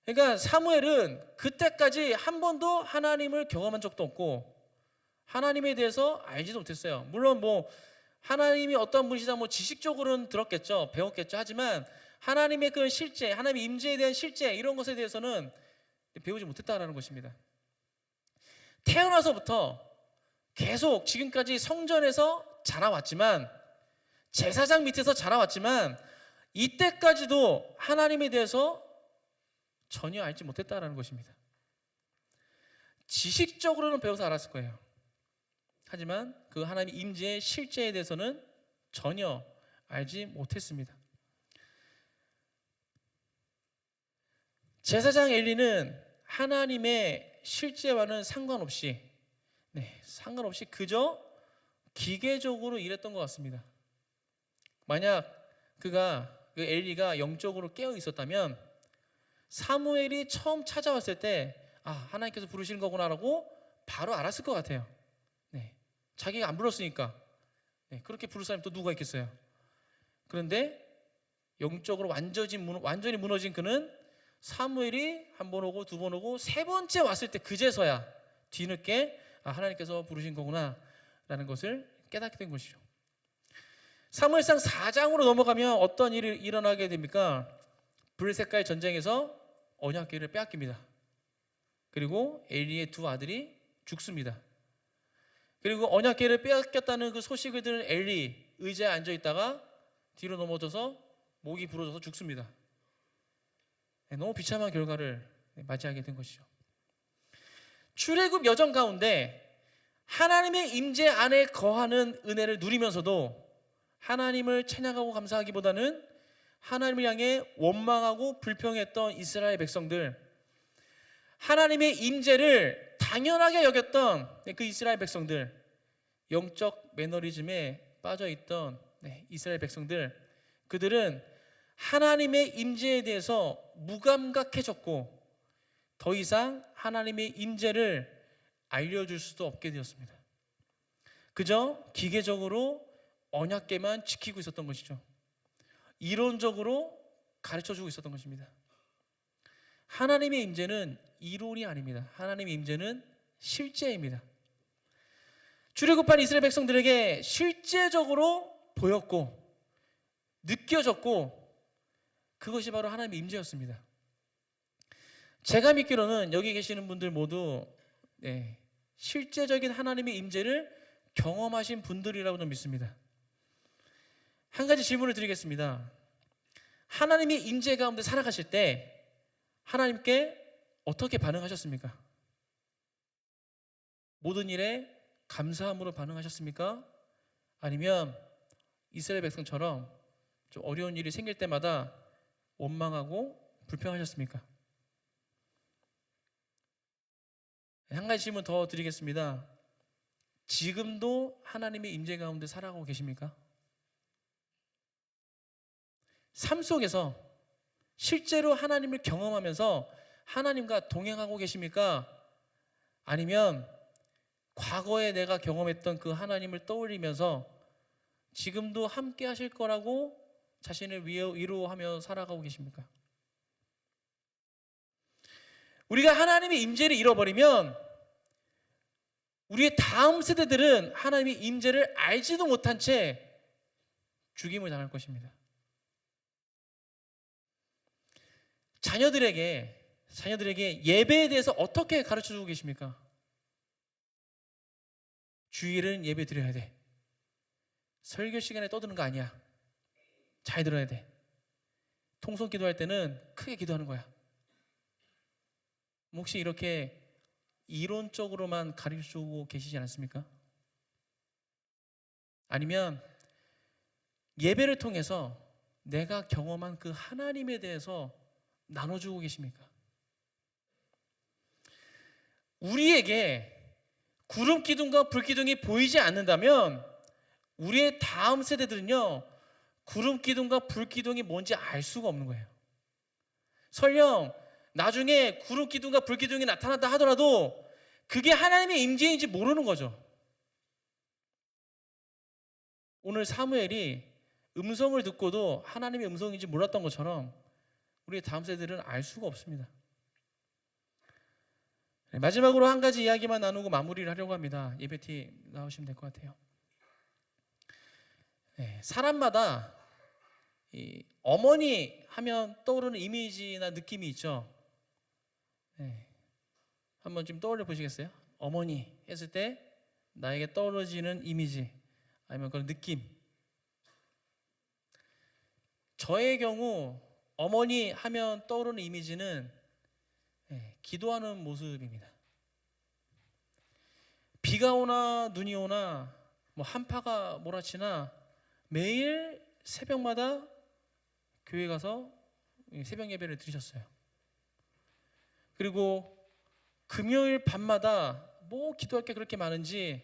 그러니까 사무엘은 그때까지 한 번도 하나님을 경험한 적도 없고 하나님에 대해서 알지도 못했어요. 물론 뭐 하나님이 어떤 분이시다 뭐 지식적으로는 들었겠죠, 배웠겠죠. 하지만 하나님의 그 실제, 하나님의 임재에 대한 실제, 이런 것에 대해서는 배우지 못했다라는 것입니다. 태어나서부터 계속 지금까지 성전에서 자라왔지만, 제사장 밑에서 자라왔지만 이때까지도 하나님에 대해서 전혀 알지 못했다라는 것입니다. 지식적으로는 배워서 알았을 거예요. 하지만 그 하나님의 임재의 실제에 대해서는 전혀 알지 못했습니다. 제사장 엘리는 하나님의 실제와는 상관없이 그저 기계적으로 일했던 것 같습니다. 만약 그 엘리가 영적으로 깨어 있었다면 사무엘이 처음 찾아왔을 때 하나님께서 부르시는 거구나라고 바로 알았을 것 같아요. 자기가 안 불렀으니까. 그렇게 부를 사람이 또 누가 있겠어요? 그런데 영적으로 완전히 무너진 그는 사무엘이 1번 오고 2번 오고 3번째 왔을 때 그제서야 뒤늦게 하나님께서 부르신 거구나 라는 것을 깨닫게 된 것이죠. 사무엘상 4장으로 넘어가면 어떤 일이 일어나게 됩니까? 블레셋과의 전쟁에서 언약궤를 빼앗깁니다. 그리고 엘리의 2 아들이 죽습니다. 그리고 언약궤를 빼앗겼다는 그 소식을 들은 엘리 의자에 앉아 있다가 뒤로 넘어져서 목이 부러져서 죽습니다. 너무 비참한 결과를 맞이하게 된 것이죠. 출애굽 여정 가운데 하나님의 임재 안에 거하는 은혜를 누리면서도 하나님을 찬양하고 감사하기보다는 하나님을 향해 원망하고 불평했던 이스라엘 백성들, 하나님의 임재를 당연하게 여겼던 그 이스라엘 백성들, 영적 매너리즘에 빠져있던 이스라엘 백성들, 그들은 하나님의 임재에 대해서 무감각해졌고 더 이상 하나님의 임재를 알려줄 수도 없게 되었습니다. 그저 기계적으로 언약궤만 지키고 있었던 것이죠. 이론적으로 가르쳐주고 있었던 것입니다. 하나님의 임재는 이론이 아닙니다. 하나님의 임재는 실제입니다. 출애굽한 이스라엘 백성들에게 실제적으로 보였고 느껴졌고 그것이 바로 하나님의 임재였습니다. 제가 믿기로는 여기 계시는 분들 모두 실제적인 하나님의 임재를 경험하신 분들이라고 저는 믿습니다. 한 가지 질문을 드리겠습니다. 하나님의 임재 가운데 살아가실 때 하나님께 어떻게 반응하셨습니까? 모든 일에 감사함으로 반응하셨습니까? 아니면 이스라엘 백성처럼 좀 어려운 일이 생길 때마다 원망하고 불평하셨습니까? 한 가지 질문 더 드리겠습니다. 지금도 하나님의 임재 가운데 살아가고 계십니까? 삶 속에서 실제로 하나님을 경험하면서 하나님과 동행하고 계십니까? 아니면 과거에 내가 경험했던 그 하나님을 떠올리면서 지금도 함께 하실 거라고 자신을 위로하며 살아가고 계십니까? 우리가 하나님의 임재를 잃어버리면 우리의 다음 세대들은 하나님의 임재를 알지도 못한 채 죽임을 당할 것입니다. 자녀들에게 예배에 대해서 어떻게 가르쳐주고 계십니까? 주일은 예배 드려야 돼. 설교 시간에 떠드는 거 아니야. 잘 들어야 돼. 통성 기도할 때는 크게 기도하는 거야. 혹시 이렇게 이론적으로만 가르쳐주고 계시지 않습니까? 아니면 예배를 통해서 내가 경험한 그 하나님에 대해서 나눠주고 계십니까? 우리에게 구름 기둥과 불 기둥이 보이지 않는다면 우리의 다음 세대들은요, 구름 기둥과 불 기둥이 뭔지 알 수가 없는 거예요. 설령 나중에 구름 기둥과 불 기둥이 나타났다 하더라도 그게 하나님의 임재인지 모르는 거죠. 오늘 사무엘이 음성을 듣고도 하나님의 음성인지 몰랐던 것처럼 우리의 다음 세대들은 알 수가 없습니다. 마지막으로 한 가지 이야기만 나누고 마무리를 하려고 합니다. 예배팀 나오시면 될 것 같아요. 사람마다 어머니 하면 떠오르는 이미지나 느낌이 있죠. 한번 좀 떠올려 보시겠어요? 어머니 했을 때 나에게 떠오르지는 이미지 아니면 그런 느낌. 저의 경우 어머니 하면 떠오르는 이미지는 기도하는 모습입니다. 비가 오나 눈이 오나 뭐 한파가 몰아치나 매일 새벽마다 교회 가서 새벽 예배를 드리셨어요. 그리고 금요일 밤마다 뭐 기도할 게 그렇게 많은지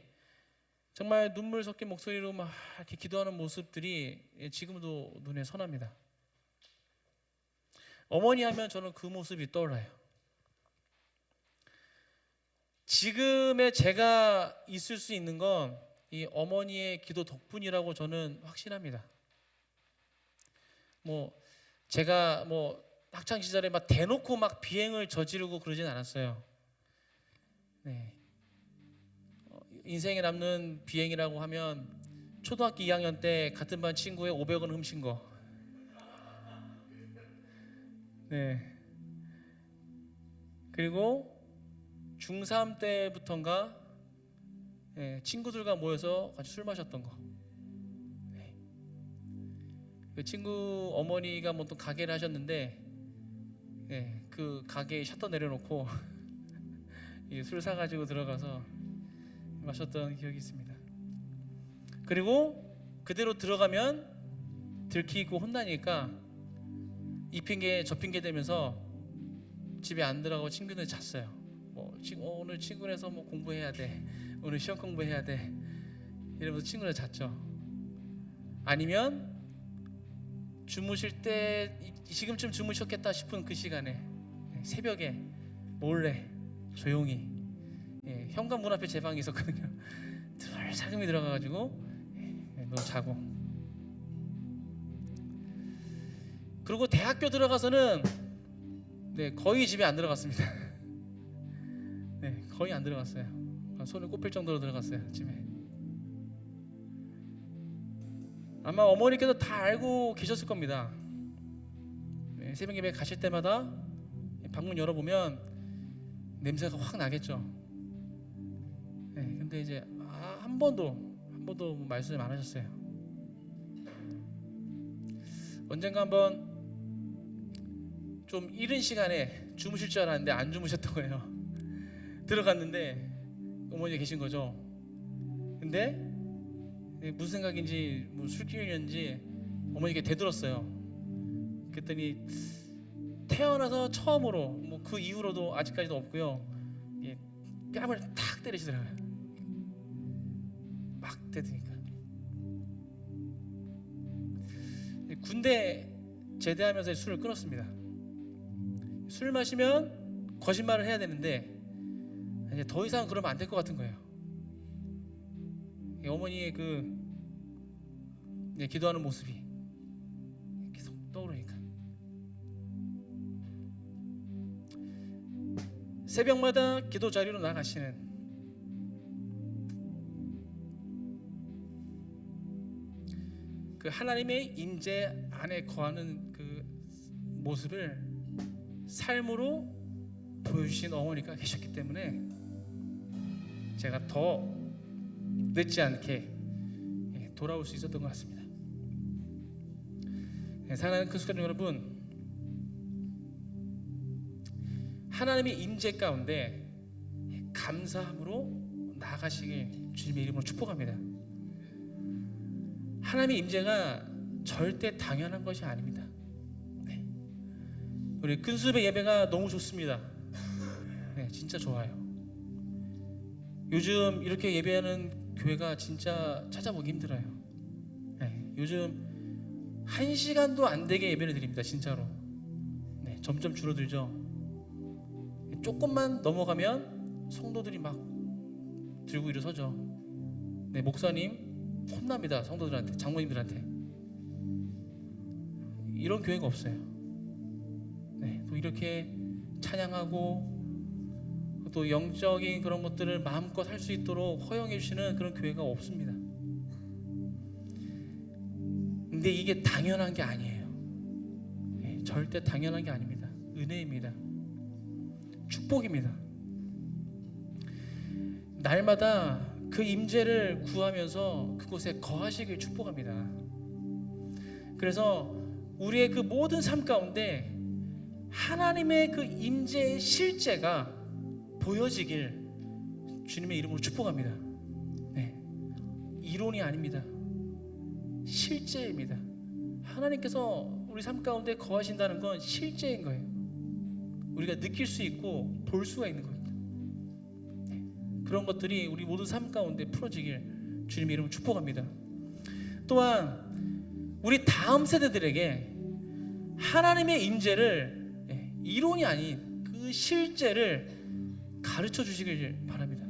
정말 눈물 섞인 목소리로 막 이렇게 기도하는 모습들이 지금도 눈에 선합니다. 어머니 하면 저는 그 모습이 떠올라요. 지금의 제가 있을 수 있는 건 이 어머니의 기도 덕분이라고 저는 확신합니다. 제가 학창 시절에 막 대놓고 막 비행을 저지르고 그러진 않았어요. 인생에 남는 비행이라고 하면 초등학교 2학년 때 같은 반 친구의 500원 훔친 거. 그리고 중3 때부터인가 친구들과 모여서 같이 술 마셨던 거. 그 친구 어머니가 또 가게를 하셨는데 그 가게에 셔터 내려놓고 술 사가지고 들어가서 마셨던 기억이 있습니다. 그리고 그대로 들어가면 들키고 혼나니까 이 핑계 저 핑계 대면서 집에 안 들어가고 친구들 잤어요. 오늘 친구네서 공부해야 돼, 오늘 시험 공부해야 돼 이러면서 친구들 잤죠. 아니면 주무실 때 지금쯤 주무셨겠다 싶은 그 시간에 새벽에 몰래 조용히 현관문 앞에 제 방이 있었거든요. 살금이 들어가가지고 자고. 그리고 대학교 들어가서는 거의 집에 안 들어갔습니다. 거의 안 들어갔어요. 손을 꼽힐 정도로 들어갔어요, 집에. 아마 어머니께서 다 알고 계셨을 겁니다. 새벽 예배 가실 때마다 방문 열어보면 냄새가 확 나겠죠. 네, 근데 이제 한 번도 말씀 안 하셨어요. 언젠가 한번 좀 이른 시간에 주무실 줄 알았는데 안 주무셨던 거예요. 들어갔는데 어머니 계신 거죠. 근데 무슨 생각인지 술 기운이었는지 어머니께 대들었어요. 그랬더니 태어나서 처음으로 그 이후로도 아직까지도 없고요. 뺨을 탁 때리시더라고요. 막 때리니까. 군대 제대하면서 술을 끊었습니다. 술 마시면 거짓말을 해야 되는데 이제 더 이상 그러면 안 될 것 같은 거예요. 어머니의 기도하는 모습이 계속 떠오르니까 새벽마다 기도 자리로 나가시는 그 하나님의 임재 안에 거하는 그 모습을 삶으로 보여주신 어머니가 계셨기 때문에 제가 더 늦지 않게 돌아올 수 있었던 것 같습니다. 사랑하는 크리스천 여러분, 하나님의 임재 가운데 감사함으로 나아가시길 주님의 이름으로 축복합니다. 하나님의 임재가 절대 당연한 것이 아닙니다. 우리 근수배 예배가 너무 좋습니다. 진짜 좋아요. 요즘 이렇게 예배하는 교회가 진짜 찾아보기 힘들어요. 요즘 1시간도 안 되게 예배를 드립니다. 진짜로. 점점 줄어들죠. 조금만 넘어가면 성도들이 막 들고 일어서죠. 목사님 혼납니다. 성도들한테, 장로님들한테. 이런 교회가 없어요. 또 이렇게 찬양하고 또 영적인 그런 것들을 마음껏 할 수 있도록 허용해 주시는 그런 교회가 없습니다. 근데 이게 당연한 게 아니에요. 절대 당연한 게 아닙니다. 은혜입니다. 축복입니다. 날마다 그 임재를 구하면서 그곳에 거하시길 축복합니다. 그래서 우리의 그 모든 삶 가운데 하나님의 그 임재의 실제가 보여지길 주님의 이름으로 축복합니다. 이론이 아닙니다. 실제입니다. 하나님께서 우리 삶 가운데 거하신다는 건 실제인 거예요. 우리가 느낄 수 있고 볼 수가 있는 겁니다. 그런 것들이 우리 모든 삶 가운데 풀어지길 주님의 이름으로 축복합니다. 또한 우리 다음 세대들에게 하나님의 임재를 이론이 아닌 그 실제를 가르쳐 주시길 바랍니다.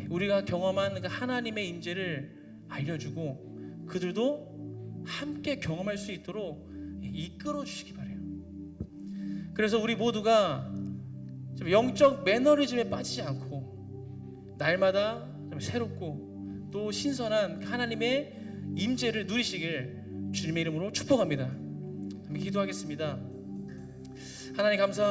우리가 경험한 그 하나님의 임재를 알려주고 그들도 함께 경험할 수 있도록 이끌어 주시기 바라요. 그래서 우리 모두가 영적 매너리즘에 빠지지 않고 날마다 새롭고 또 신선한 하나님의 임재를 누리시길 주님의 이름으로 축복합니다. 기도하겠습니다. 하나님 감사합니다.